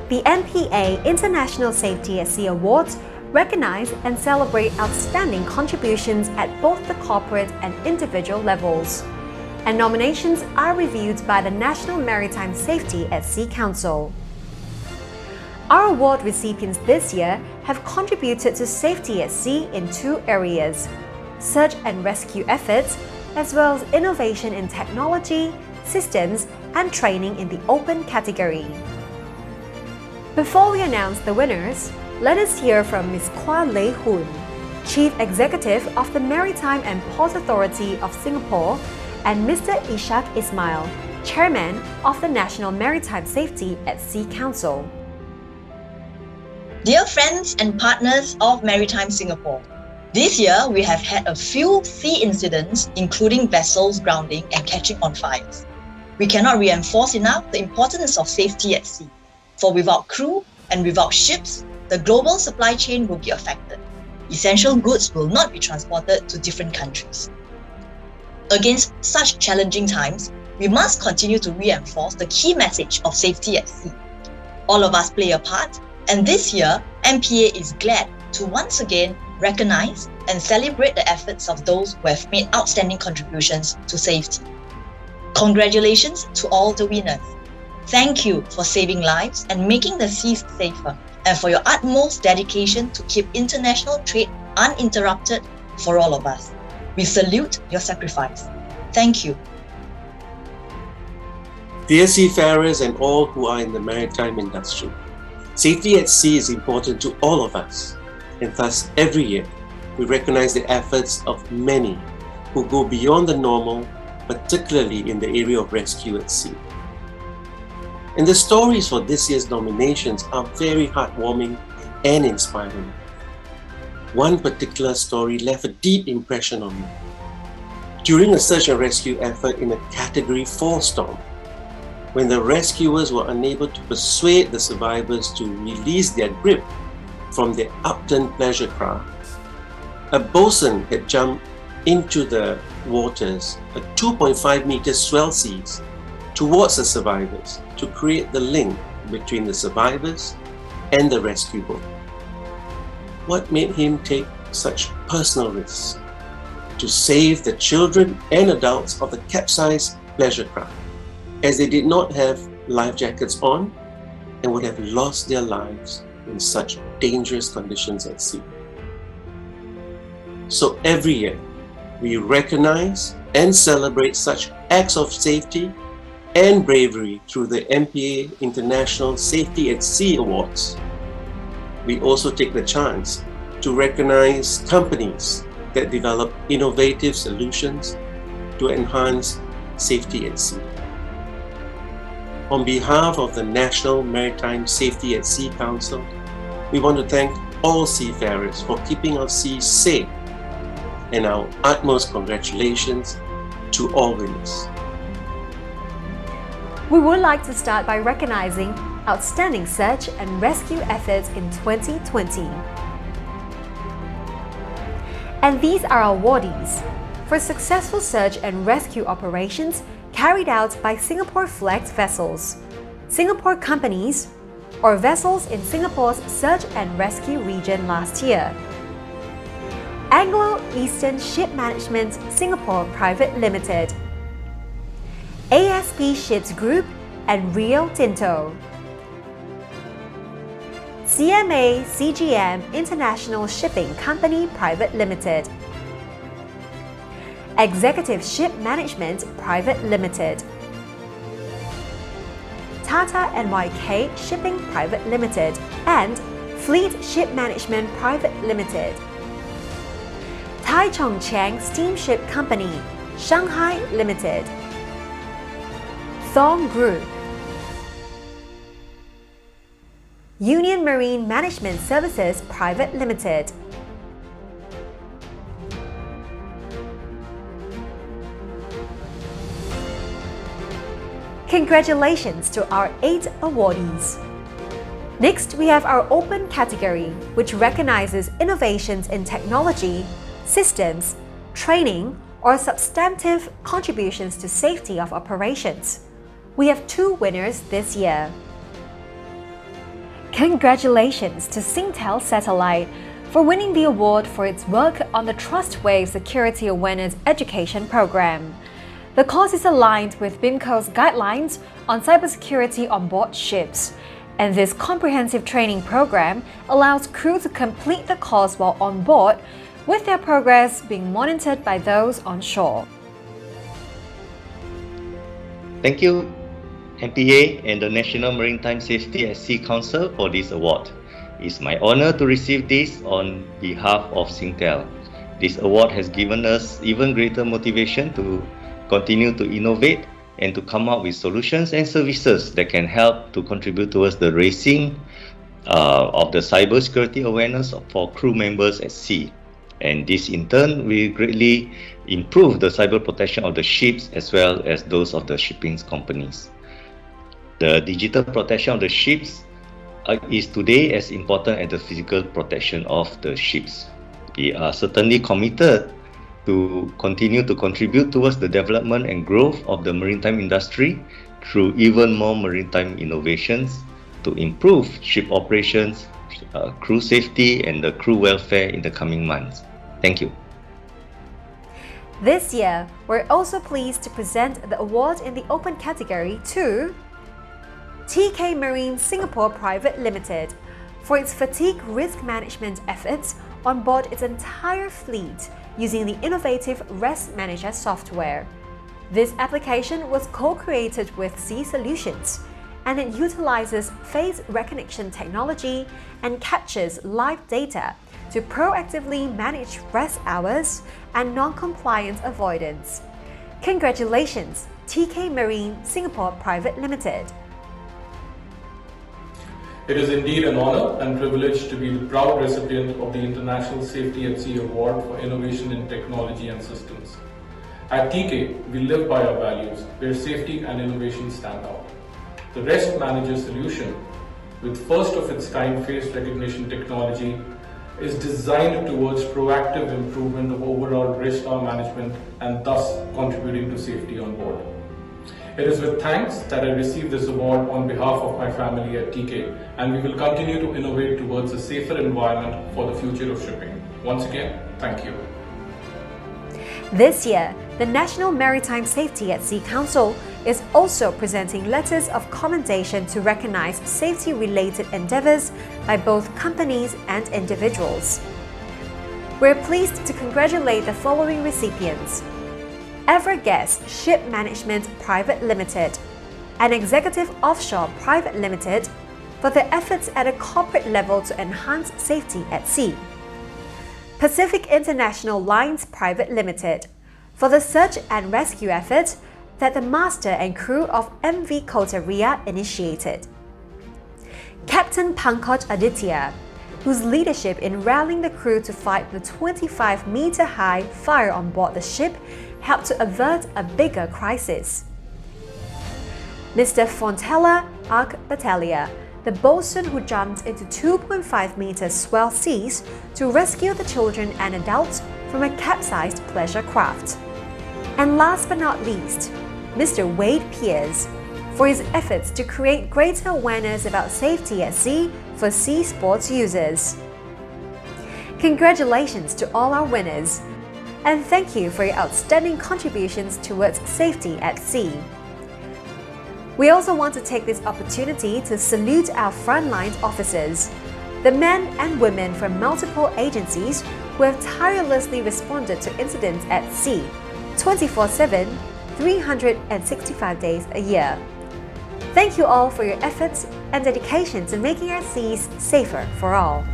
The MPA International Safety at Sea Awards recognize and celebrate outstanding contributions at both the corporate and individual levels. And nominations are reviewed by the National Maritime Safety at Sea Council. Our award recipients this year have contributed to safety at sea in two areas: search and rescue efforts, as well as innovation in technology, systems, and training in the open category. Before we announce the winners, let us hear from Ms. Kwa Lei Hun, Chief Executive of the Maritime and Ports Authority of Singapore, and Mr. Ishak Ismail, Chairman of the National Maritime Safety at Sea Council. Dear friends and partners of Maritime Singapore, this year we have had a few sea incidents, including vessels grounding and catching on fires. We cannot reinforce enough the importance of safety at sea, for without crew and without ships, the global supply chain will be affected. Essential goods will not be transported to different countries. Against such challenging times, we must continue to reinforce the key message of safety at sea. All of us play a part, and this year, MPA is glad to once again recognize and celebrate the efforts of those who have made outstanding contributions to safety. Congratulations to all the winners. Thank you for saving lives and making the seas safer, and for your utmost dedication to keep international trade uninterrupted for all of us. We salute your sacrifice. Thank you. Dear seafarers and all who are in the maritime industry, safety at sea is important to all of us, and thus every year we recognize the efforts of many who go beyond the normal, particularly in the area of rescue at sea. And the stories for this year's nominations are very heartwarming and inspiring. One particular story left a deep impression on me. During a search and rescue effort in a Category 4 storm, when the rescuers were unable to persuade the survivors to release their grip from their upturned pleasure craft, a bosun had jumped into the waters at 2.5 meter swell seas towards the survivors to create the link between the survivors and the rescue boat. What made him take such personal risks to save the children and adults of the capsized pleasure craft, as they did not have life jackets on and would have lost their lives in such dangerous conditions at sea? So every year, we recognize and celebrate such acts of safety and bravery through the MPA International Safety at Sea Awards. We also take the chance to recognize companies that develop innovative solutions to enhance safety at sea. On behalf of the National Maritime Safety at Sea Council, we want to thank all seafarers for keeping our seas safe, and our utmost congratulations to all winners. We would like to start by recognizing outstanding search and rescue efforts in 2020. And these are our awardees for successful search and rescue operations carried out by Singapore-flagged vessels, Singapore companies, or vessels in Singapore's search and rescue region last year. Anglo-Eastern Ship Management Singapore Private Limited, ASP Ships Group and Rio Tinto, CMA CGM International Shipping Company Private Limited, Executive Ship Management Private Limited, Tata NYK Shipping Private Limited, and Fleet Ship Management Private Limited, Tai Chong Cheng Steamship Company, Shanghai Limited, Thong Group, Union Marine Management Services Private Limited, Congratulations to our 8 awardees. Next, we have our open category, which recognizes innovations in technology, systems, training, or substantive contributions to safety of operations. We have 2 winners this year. Congratulations to Singtel Satellite for winning the award for its work on the TrustWave Security Awareness Education Program. The course is aligned with BIMCO's guidelines on cybersecurity on board ships, and this comprehensive training program allows crew to complete the course while on board, with their progress being monitored by those on shore. Thank you, MPA and the National Maritime Safety at Sea Council for this award. It's my honor to receive this on behalf of Singtel. This award has given us even greater motivation to continue to innovate and to come up with solutions and services that can help to contribute towards the raising of the cybersecurity awareness for crew members at sea. And this in turn will greatly improve the cyber protection of the ships as well as those of the shipping companies. The digital protection of the ships is today as important as the physical protection of the ships. We are certainly committed to continue to contribute towards the development and growth of the maritime industry through even more maritime innovations to improve ship operations, crew safety and the crew welfare in the coming months. Thank you. This year, we're also pleased to present the award in the open category to TK Marine Singapore Private Limited for its fatigue risk management efforts on board its entire fleet using the innovative Rest Manager software. This application was co-created with Sea Solutions, and it utilizes face recognition technology and captures live data to proactively manage rest hours and non-compliance avoidance. Congratulations, TK Marine Singapore Private Limited. It is indeed an honor and privilege to be the proud recipient of the International Safety at Sea Award for Innovation in Technology and Systems. At TK, we live by our values, where safety and innovation stand out. The Rest Manager solution, with first-of-its-kind face recognition technology, is designed towards proactive improvement of overall risk management and thus contributing to safety on board. It is with thanks that I receive this award on behalf of my family at TK, and we will continue to innovate towards a safer environment for the future of shipping. Once again, thank you. This year, the National Maritime Safety at Sea Council is also presenting letters of commendation to recognize safety-related endeavors by both companies and individuals. We're pleased to congratulate the following recipients: Everguest Ship Management Private Limited and Executive Offshore Private Limited for their efforts at a corporate level to enhance safety at sea. Pacific International Lines Private Limited for the search and rescue effort that the master and crew of MV Kotaria initiated. Captain Pankaj Aditya, whose leadership in rallying the crew to fight the 25-meter-high fire on board the ship helped to avert a bigger crisis. Mr. Fontella Arc Battaglia, the boatswain who jumped into 2.5-meter swell seas to rescue the children and adults from a capsized pleasure craft. And last but not least, Mr. Wade Pierce, for his efforts to create greater awareness about safety at sea for sea sports users. Congratulations to all our winners, and thank you for your outstanding contributions towards safety at sea. We also want to take this opportunity to salute our frontline officers, the men and women from multiple agencies who have tirelessly responded to incidents at sea 24/7, 365 days a year. Thank you all for your efforts and dedication to making our seas safer for all.